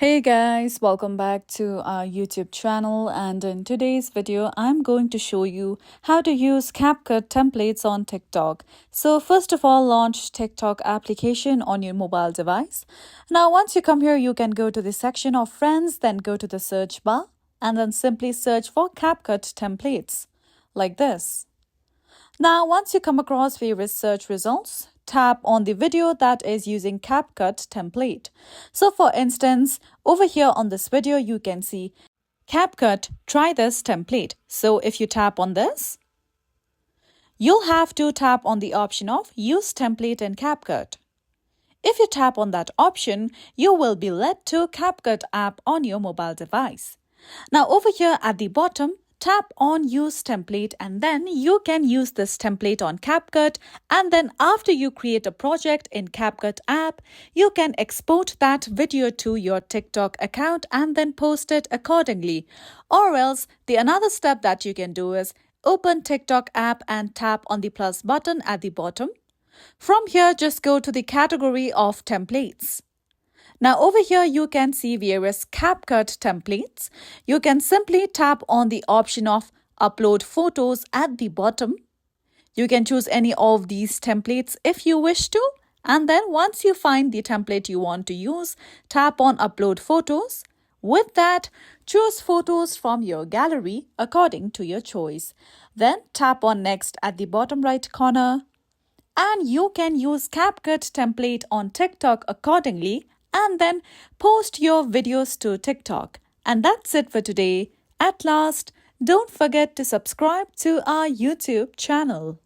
Hey guys, welcome back to our YouTube channel, and in today's video I'm going to show you how to use CapCut templates on TikTok. So first of all, launch TikTok application on your mobile device. Now once you come here, you can go to the section of friends, then go to the search bar and then simply search for CapCut templates like this. Now, once you come across various search results, tap on the video that is using CapCut template. So for instance, over here on this video, you can see CapCut, try this template. So if you tap on this, you'll have to tap on the option of use template in CapCut. If you tap on that option, you will be led to CapCut app on your mobile device. Now over here at the bottom, tap on use template and then you can use this template on CapCut, and then after you create a project in CapCut app, you can export that video to your TikTok account and then post it accordingly. Or else the another step that you can do is open TikTok app and tap on the plus button at the bottom. From here, just go to the category of templates. Now over here, you can see various CapCut templates. You can simply tap on the option of upload photos at the bottom. You can choose any of these templates if you wish to. And then once you find the template you want to use, tap on upload photos. With that, choose photos from your gallery according to your choice. Then tap on next at the bottom right corner. And you can use CapCut template on TikTok accordingly and then post your videos to TikTok. And that's it for today. At last, don't forget to subscribe to our YouTube channel.